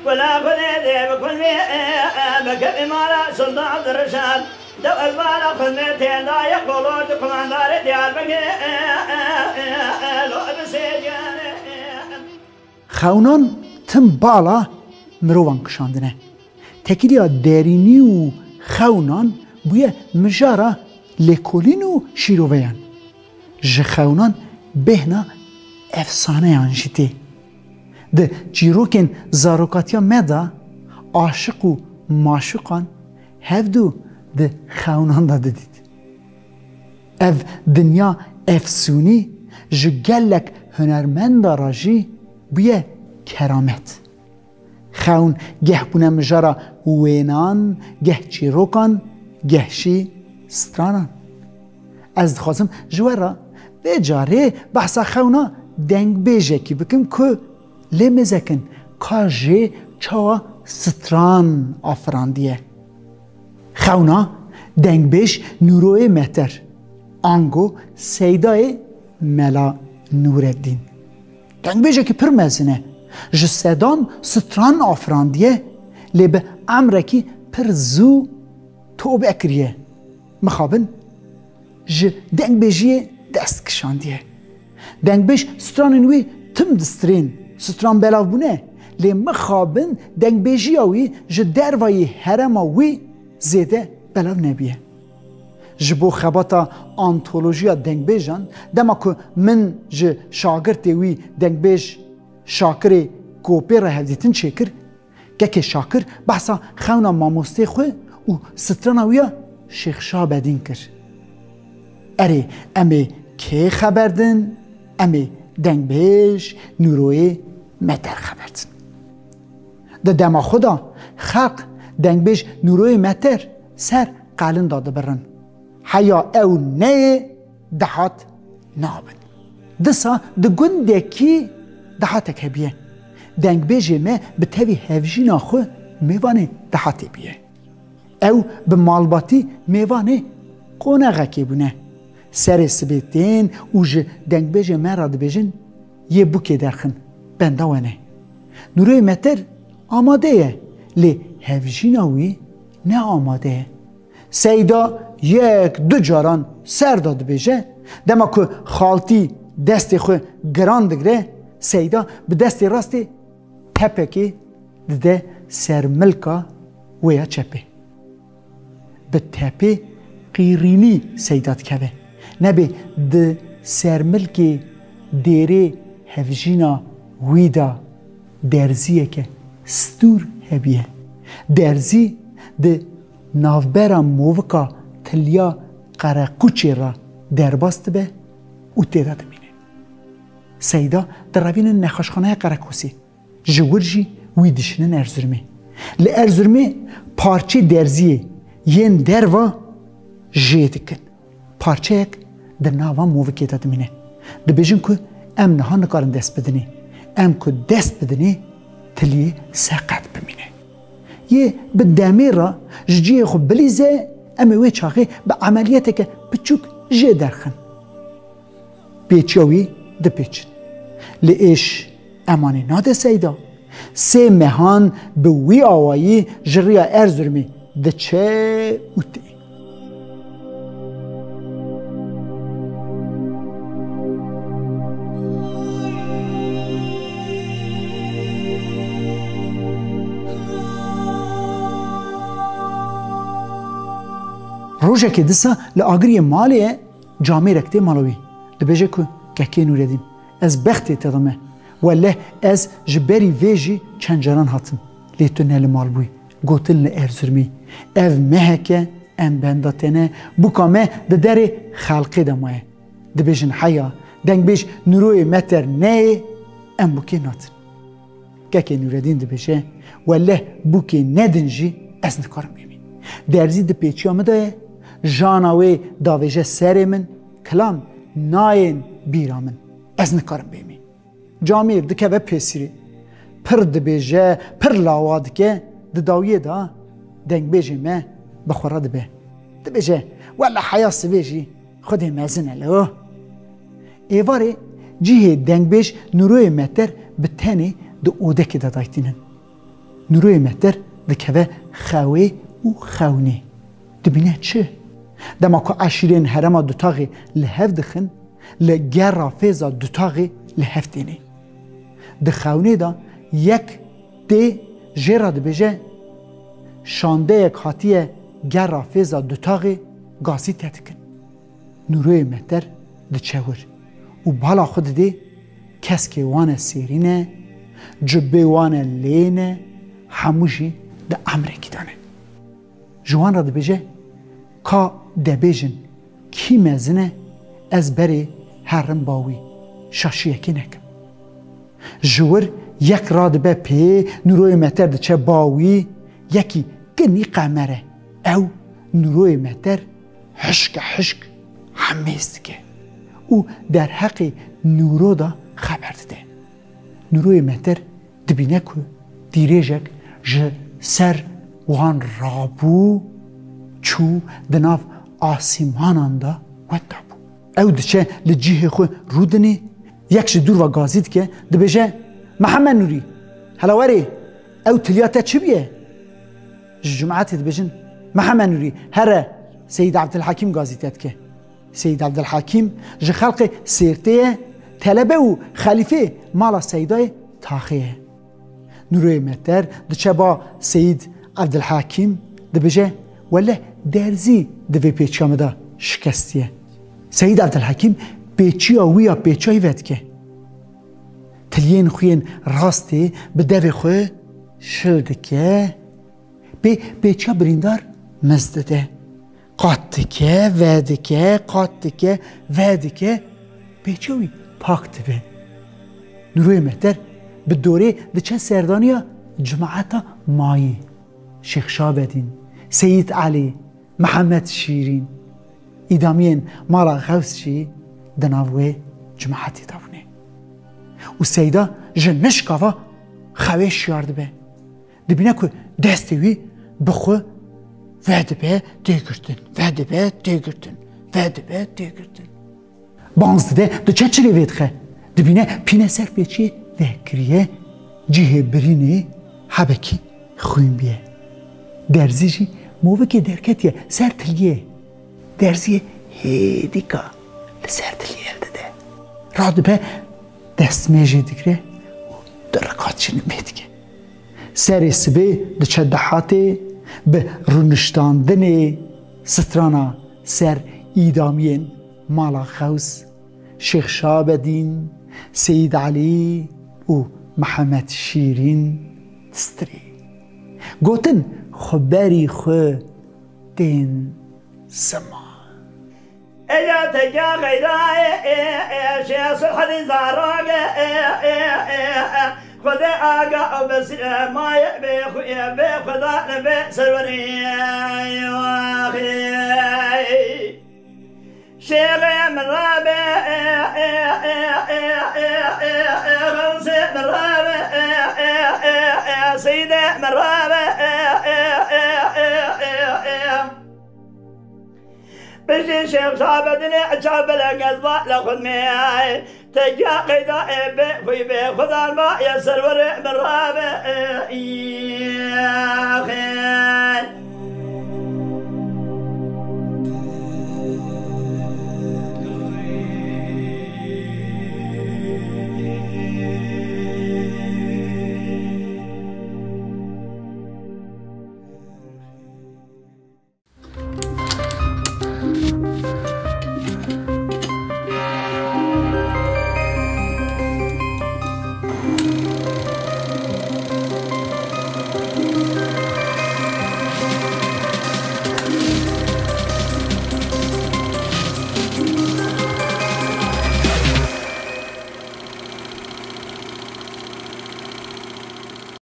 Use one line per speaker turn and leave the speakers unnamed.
ولا خذي بكل بكل مالا سلطان عبد الرشاد دو البالا خذتين لا يقولون تكون دار ديال بقي لو بسجان
خونان تم بالا مروان کشاندنه تکیلیا درینی و خونان بویه مجارا لکولین و شیرویان خونان بهنا افسانه انجیتی ده جیروکن زاروکاتیا مدا عاشق و معشوقان هفدو ده خونان داده دید اف دنیا افسونی جگلک هنرمند راجی بیه کرامت خون گه بونه مجارا وینان گه جیروکان گه شی سترانان از خواستم جوارا به جاره بحثا خونا دنگ بیجه کی بکن که لمزکن کاجه چاوا ستران آفراندیه خونا دنگ بیش نوروی متر آنگو سیدای ملا نوردین دنگ بیجه کی پر مزنه جسدان ستران آفراندیه لبه امرکی پر زو توب اکریه مخابن دنگ بیجیه دست کشاندیه دنگ بیش ستران نوی تم دسترین ستران بلاو بونه لی مخابن دنگ بیجی آوی دروای هرم آوی زیده بلاو نبیه جبو خباتا آنتولوژیا دنگ بیجان دما که من شاگرد وی دنگ بیج شاکر کوپی را هفدیتن چکر که شاکر بحثا خونا ماموسته خوی و ستران آویا شیخ شا بدین کر اره امی که خبردن امی دنگ بیش نوروی متر خبردن ده دما خدا خلق دنگ بیش نوروی متر سر قلن داده برن حیا او نه دهات نابن دسا ده گنده کی دهاتک هبیه دنگ بیش ما به تاوی هفجین آخو میوانه دهاتی بیه او به مالباتی میوانه قونغه کی بونه سر سبیتین و دنگ بیش مراد بیشن یه بوکی درخن بندوانه نوروی متر آماده لی هفجیناوی نه آماده سیدا یک دو جاران سر داد بیشه دما که خالتی دست خو گران دگره سیدا به دست راستی تپه که ده سر ملکا ویا چپه به تپه قیرینی سیدات که نبی ده سر ملکی دیره هفجینا ویدا درزیه که ستور هبیه درزی ده نافبرا مووکا تلیا قرقوچی را درباست به او تیدا دمینه سیدا در روین نخاشخانه قرقوسی جورجی ویدشنن ارزرمه لارزرمه پارچه درزیه ین دروا جیدکن پارچه یک در ناوا مووکی دا دمینه ده بیجن که ام نها نکارن دست بدنی ام که دست بدنی تلیه ساقت بمینه یه به دمی را جیه خو بلیزه اما وی چاقی به عملیاته که بچوک جه درخن پیچیوی ده پیچن لیش امانی ناده سیدا سه مهان به وی آوایی جریا ارزرمی ده چه اوتی روزه که دسته لآگری مالیه جامعه رکته مالوی دبیجه که که نوردین از بختی تدامه ولی از جبری ویجی چند جران هاتم لیتو نل مال بوی گوتل لارزرمی اف مهکه ام بنداتنه بکامه ده در خلقی دمایه دبیجن حیا دنگ بیش نروی متر نه ام بوکی ناتن که نوردین دبیجه ولی بوکی ندنجی از نکارم بیمی درزی ده پیچی آمده جاناوی داویجه سر من کلام ناین بیرا من از نکارم بیمی جامعه دکه و پیسیری پر ده بیجه پر لاواد که ده داویه دا دنگ بیجه ما بخورا ده بی ده بیجه والا حیاس بیجی خود مزنه لو ایواره جیه دنگ بیج نروی متر به تنی ده اوده که ده دایتینن نروی متر ده که خواه و خونه دبینه چه؟ دما که عشیرین هرما دوتاقی لحف دخن لگر رافیزا دوتاقی لحف دینی ده خونه دا یک ده جیرا ده بجه شانده یک حاتیه گر رافیزا دوتاقی گازی تتکن نروی متر ده چهور و بالا خود ده کس که وانه سیرینه جبه وانه لینه هموشی ده امریکی دانه جوان را ده بجه که ده بیجن کی مزنه از بری هرم باوی شاشیه کی نکم جور یک را ده به پی نروی متر ده چه باوی یکی گنی قمره او نروی متر حشک همیست که او در حق نورو دا خبر ده نروی متر دبینه که دیریجک جه سر وان رابو چو دناف آسیمانان دا ودا بو او دچه لجیه خو رودنی یکش دور و گازید که دبیجه محمد نوری هلاوری او تلیاته چی بیه جماعتی دبیجن محمد نوری هره سید عبدالحکیم گازیدت که سید عبدالحکیم جه خلق سیرته طلبه و خلیفه مالا سیدای تاخیه نوروی متر دچه با سید عبدالحکیم دبیجه ولی درزی دوی پیچی آمده شکستیه سید عبدالحکیم پیچی آویا پیچی وید که تلین خوین راستی به دوی خوی شلده که پیچی بریندار مزده قاطی که ویده که قاطی که ویده که پیچی آوی پاکت به نوروی متر به دوره دچه سردانیا جماعتا مایی شیخ شابدین سید علی محمد شیرین ایدامین مالا غوث چی دناوه جماعتی داونه و سیدا جنش کافا خویش یارد به دبینه که دستوی بخو وعده به دیگرتن وعده به دیگرتن وعده به دیگرتن بانزده دو چه چلی ویدخه دبینه پینه سر پیچی وکریه جیه برینه حبکی خوین بیه درزی جی موقع که درکتیه سر تلیه درزیه هیدیکا لسر تلیه داده راد به دست میجه دیگره و درکات چنین بیدگه سر سبه دچه دحاته به رونشتاندن سترانا سر ایدامین مالا خوز شیخ شابدین سید علی و محمد شیرین دستری گوتن خبری خو دین زمان
اجا تجا غیرای شیخ صحت زاراغ خود آگا او بس مای به خدا نبی سروری شیخ من رابع غوث من رابع سيد من رابع بشي شيخ شابدني اشاب القلب لخذ معي تجا قيدا في خذ الماء يا سرور من رابع يا خير